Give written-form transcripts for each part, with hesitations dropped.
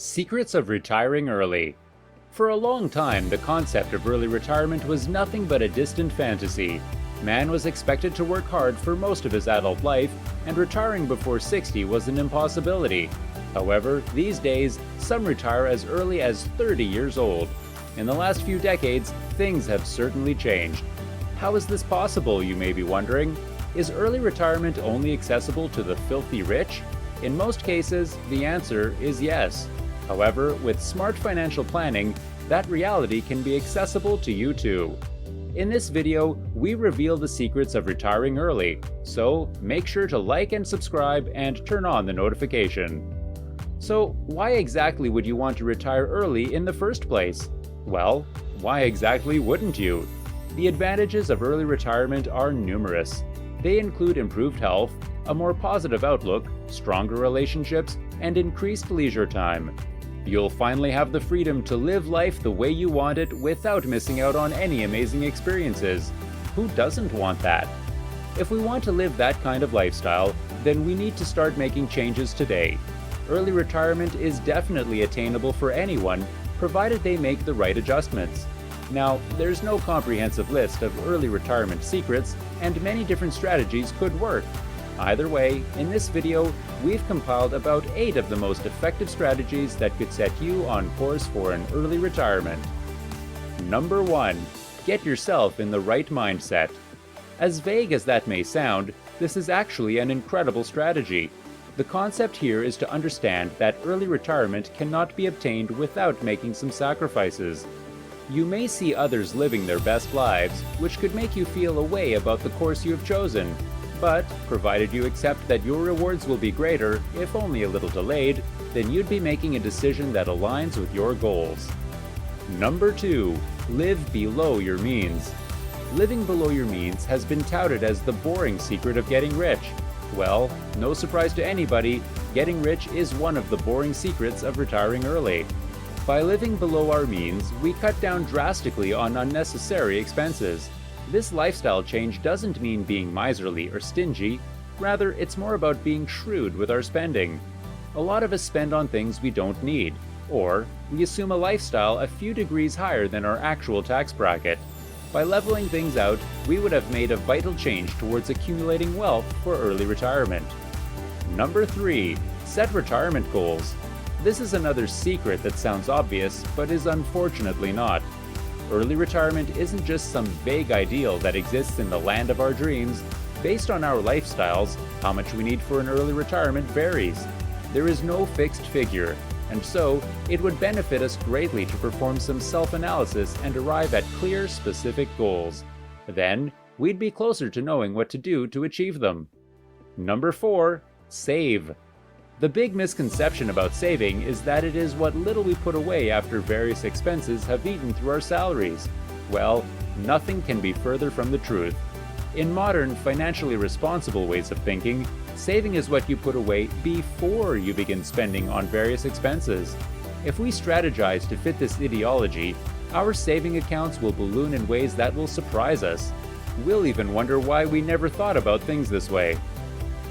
Secrets of retiring early. For a long time, the concept of early retirement was nothing but a distant fantasy. Man was expected to work hard for most of his adult life, and retiring before 60 was an impossibility. However, these days, some retire as early as 30 years old. In the last few decades, things have certainly changed. How is this possible, you may be wondering? Is early retirement only accessible to the filthy rich? In most cases, the answer is yes. However, with smart financial planning, that reality can be accessible to you too. In this video, we reveal the secrets of retiring early, so make sure to like and subscribe and turn on the notification. So, why exactly would you want to retire early in the first place? Well, why exactly wouldn't you? The advantages of early retirement are numerous. They include improved health, a more positive outlook, stronger relationships, and increased leisure time. You'll finally have the freedom to live life the way you want it without missing out on any amazing experiences. Who doesn't want that? If we want to live that kind of lifestyle, then we need to start making changes today. Early retirement is definitely attainable for anyone, provided they make the right adjustments. Now, there's no comprehensive list of early retirement secrets, and many different strategies could work. Either way, in this video, we've compiled about 8 of the most effective strategies that could set you on course for an early retirement. Number 1. Get yourself in the right mindset. As vague as that may sound, this is actually an incredible strategy. The concept here is to understand that early retirement cannot be obtained without making some sacrifices. You may see others living their best lives, which could make you feel a way about the course you have chosen. But, provided you accept that your rewards will be greater, if only a little delayed, then you'd be making a decision that aligns with your goals. Number 2. Live below your means. Living below your means has been touted as the boring secret of getting rich. Well, no surprise to anybody, getting rich is one of the boring secrets of retiring early. By living below our means, we cut down drastically on unnecessary expenses. This lifestyle change doesn't mean being miserly or stingy, rather it's more about being shrewd with our spending. A lot of us spend on things we don't need, or we assume a lifestyle a few degrees higher than our actual tax bracket. By leveling things out, we would have made a vital change towards accumulating wealth for early retirement. Number 3. Set retirement goals. This is another secret that sounds obvious, but is unfortunately not. Early retirement isn't just some vague ideal that exists in the land of our dreams. Based on our lifestyles, how much we need for an early retirement varies. There is no fixed figure, and so it would benefit us greatly to perform some self-analysis and arrive at clear, specific goals. Then, we'd be closer to knowing what to do to achieve them. Number 4. Save. The big misconception about saving is that it is what little we put away after various expenses have eaten through our salaries. Well, nothing can be further from the truth. In modern, financially responsible ways of thinking, saving is what you put away before you begin spending on various expenses. If we strategize to fit this ideology, our saving accounts will balloon in ways that will surprise us. We'll even wonder why we never thought about things this way.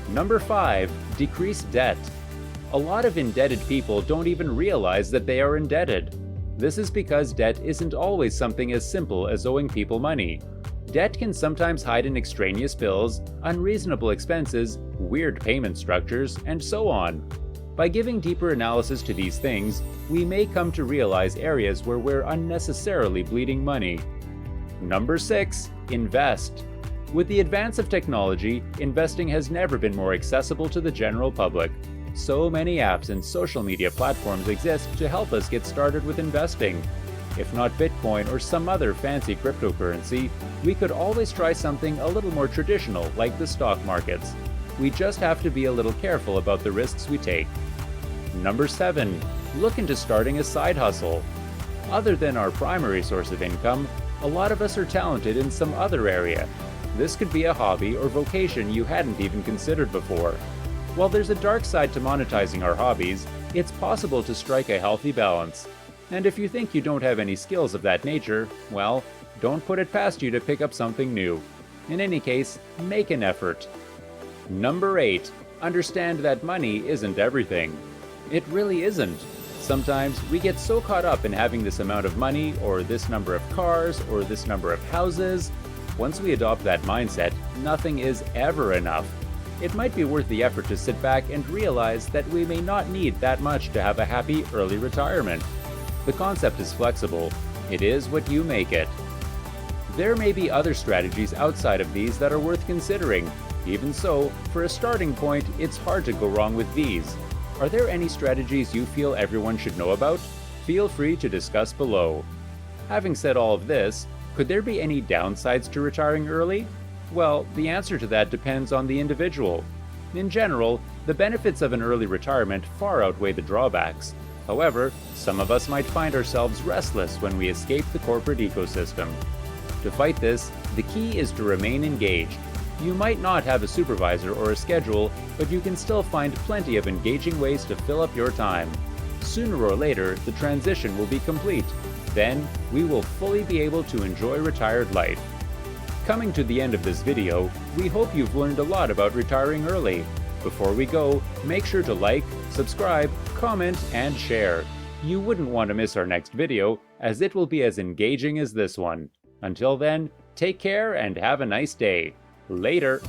Number 5. Decrease debt. A lot of indebted people don't even realize that they are indebted. This is because debt isn't always something as simple as owing people money. Debt can sometimes hide in extraneous bills, unreasonable expenses, weird payment structures, and so on. By giving deeper analysis to these things, we may come to realize areas where we're unnecessarily bleeding money. Number 6. Invest. With the advance of technology, investing has never been more accessible to the general public. So many apps and social media platforms exist to help us get started with investing. If not Bitcoin or some other fancy cryptocurrency, we could always try something a little more traditional like the stock markets. We just have to be a little careful about the risks we take. Number 7. Look into starting a side hustle. Other than our primary source of income, a lot of us are talented in some other area. This could be a hobby or vocation you hadn't even considered before. While there's a dark side to monetizing our hobbies, it's possible to strike a healthy balance. And if you think you don't have any skills of that nature, well, don't put it past you to pick up something new. In any case, make an effort. Number 8. Understand that money isn't everything. It really isn't. Sometimes we get so caught up in having this amount of money, or this number of cars, or this number of houses. Once we adopt that mindset, nothing is ever enough. It might be worth the effort to sit back and realize that we may not need that much to have a happy early retirement. The concept is flexible. It is what you make it. There may be other strategies outside of these that are worth considering. Even so, for a starting point, it's hard to go wrong with these. Are there any strategies you feel everyone should know about? Feel free to discuss below. Having said all of this, could there be any downsides to retiring early? Well, the answer to that depends on the individual. In general, the benefits of an early retirement far outweigh the drawbacks. However, some of us might find ourselves restless when we escape the corporate ecosystem. To fight this, the key is to remain engaged. You might not have a supervisor or a schedule, but you can still find plenty of engaging ways to fill up your time. Sooner or later, the transition will be complete. Then, we will fully be able to enjoy retired life. Coming to the end of this video, we hope you've learned a lot about retiring early. Before we go, make sure to like, subscribe, comment, and share. You wouldn't want to miss our next video, as it will be as engaging as this one. Until then, take care and have a nice day. Later!